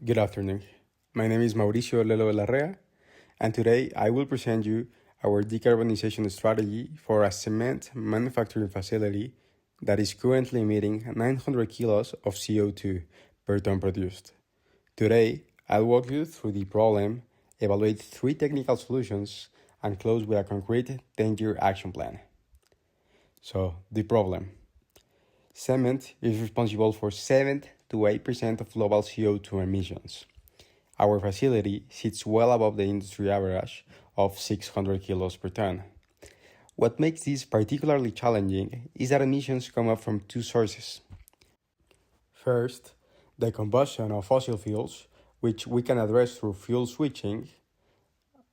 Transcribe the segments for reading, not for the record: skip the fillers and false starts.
Good afternoon. My name is Mauricio Lelo Larrea, and today I will present you our decarbonization strategy for a cement manufacturing facility that is currently emitting 900 kilos of CO2 per ton produced. Today, I'll walk you through the problem, evaluate 3 technical solutions, and close with a concrete 10-year action plan. So, the problem. Cement is responsible for 7 to 8% of global CO2 emissions. Our facility sits well above the industry average of 600 kilos per ton. What makes this particularly challenging is that emissions come up from 2 sources. First, the combustion of fossil fuels, which we can address through fuel switching,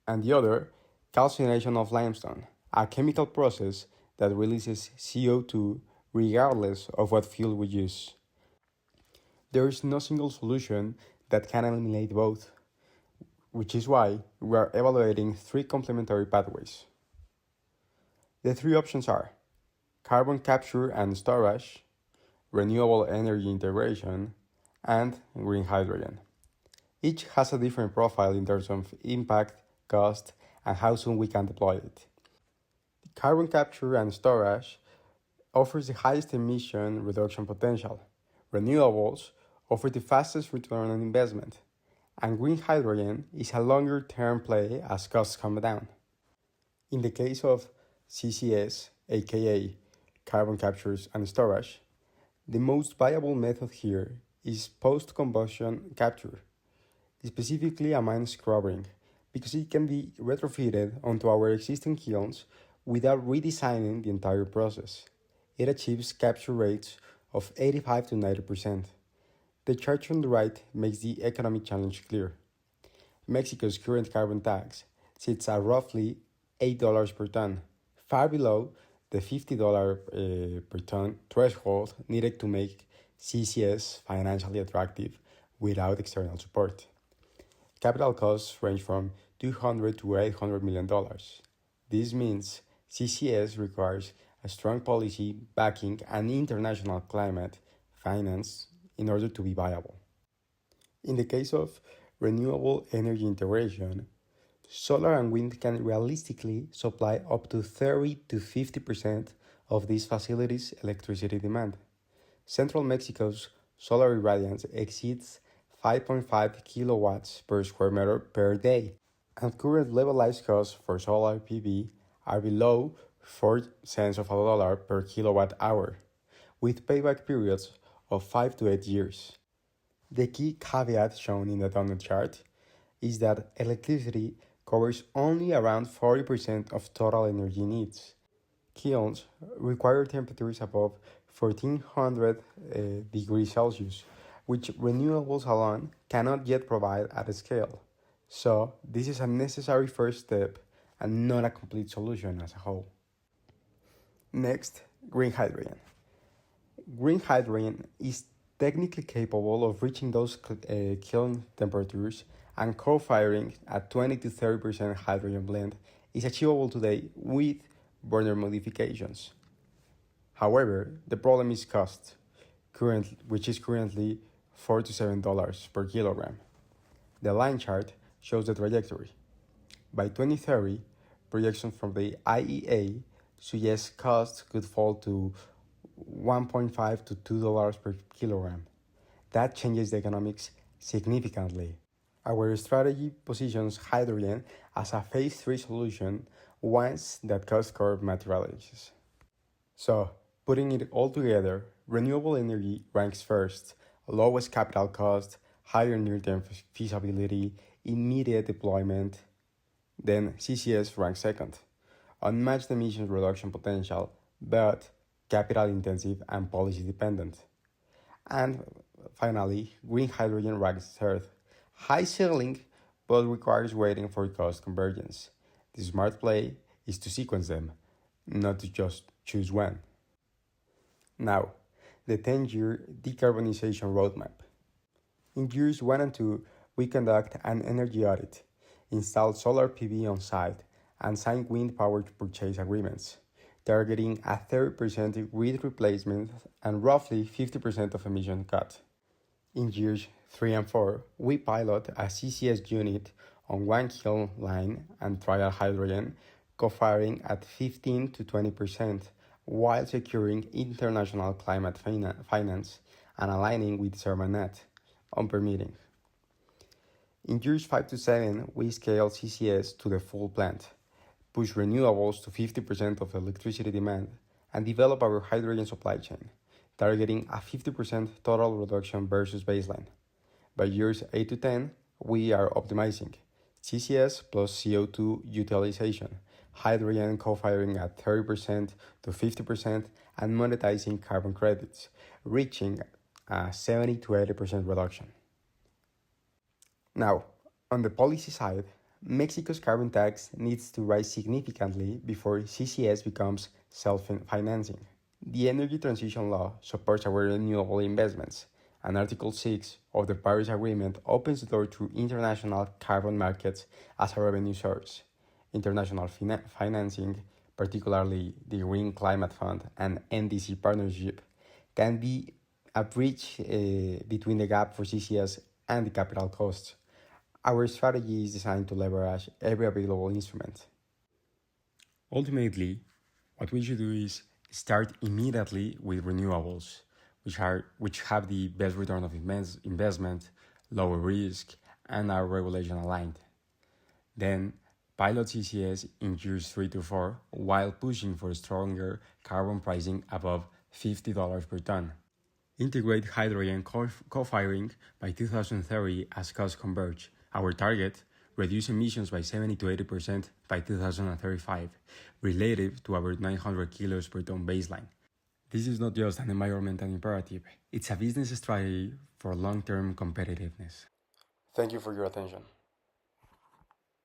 and the other, calcination of limestone, a chemical process that releases CO2 regardless of what fuel we use. There is no single solution that can eliminate both, which is why we are evaluating 3 complementary pathways. The 3 options are carbon capture and storage, renewable energy integration, and green hydrogen. Each has a different profile in terms of impact, cost, and how soon we can deploy it. Carbon capture and storage offers the highest emission reduction potential. Renewables offer the fastest return on investment. And green hydrogen is a longer-term play as costs come down. In the case of CCS, aka carbon captures and storage, the most viable method here is post-combustion capture, specifically amine scrubbing, because it can be retrofitted onto our existing kilns without redesigning the entire process. It achieves capture rates of 85 to 90%. The chart on the right makes the economic challenge clear. Mexico's current carbon tax sits at roughly $8 per ton, far below the $50 per ton threshold needed to make CCS financially attractive without external support. Capital costs range from $200 to $800 million. This means CCS requires a strong policy backing and international climate finance in order to be viable. In the case of renewable energy integration, solar and wind can realistically supply up to 30 to 50% of this facility's electricity demand. Central Mexico's solar irradiance exceeds 5.5 kilowatts per square meter per day, and current levelized costs for solar PV are below 4 cents of a dollar per kilowatt hour, with payback periods of 5 to 8 years. The key caveat shown in the donut chart is that electricity covers only around 40% of total energy needs. Kilns require temperatures above 1400 degrees Celsius, which renewables alone cannot yet provide at a scale. So, this is a necessary first step and not a complete solution as a whole. Next, green hydrogen. Green hydrogen is technically capable of reaching those kiln temperatures, and co-firing at 20 to 30% hydrogen blend is achievable today with burner modifications. However, the problem is cost, which is currently $4 to $7 per kilogram. The line chart shows the trajectory. By 2030, projections from the IEA suggest costs could fall to $1.5 to $2 per kilogram. That changes the economics significantly. Our strategy positions hydrogen as a phase 3 solution once that cost curve materializes. So, putting it all together, renewable energy ranks first, lowest capital cost, higher near-term feasibility, immediate deployment. Then CCS ranks second, unmatched emissions reduction potential, but capital intensive and policy dependent. And finally, green hydrogen ranks third, high ceiling, but requires waiting for cost convergence. The smart play is to sequence them, not to just choose one. Now, the 10-year decarbonization roadmap. In years 1 and 2, we conduct an energy audit, install solar PV on site, and sign wind power purchase agreements, targeting a 30% grid replacement and roughly 50% of emission cut. In years 3 and 4, we pilot a CCS unit on one kiln line and trial hydrogen co-firing at 15 to 20% while securing international climate finance and aligning with Sermanet on permitting. In years 5 to 7, we scale CCS to the full plant, push renewables to 50% of electricity demand, and develop our hydrogen supply chain, targeting a 50% total reduction versus baseline. By years 8 to 10, we are optimizing CCS plus CO2 utilization, hydrogen co-firing at 30% to 50%, and monetizing carbon credits, reaching a 70 to 80% reduction. Now, on the policy side, Mexico's carbon tax needs to rise significantly before CCS becomes self-financing. The Energy Transition Law supports our renewable investments, and Article 6 of the Paris Agreement opens the door to international carbon markets as a revenue source. International financing, particularly the Green Climate Fund and NDC partnership, can be a bridge between the gap for CCS and the capital costs. Our strategy is designed to leverage every available instrument. Ultimately, what we should do is start immediately with renewables, which have the best return of investment, lower risk, and are regulation aligned. Then, pilot CCS in years 3 to 4 while pushing for stronger carbon pricing above $50 per ton. Integrate hydrogen co-firing by 2030 as costs converge. Our target, reduce emissions by 70 to 80% by 2035, relative to our 900 kilos per ton baseline. This is not just an environmental imperative, it's a business strategy for long-term competitiveness. Thank you for your attention.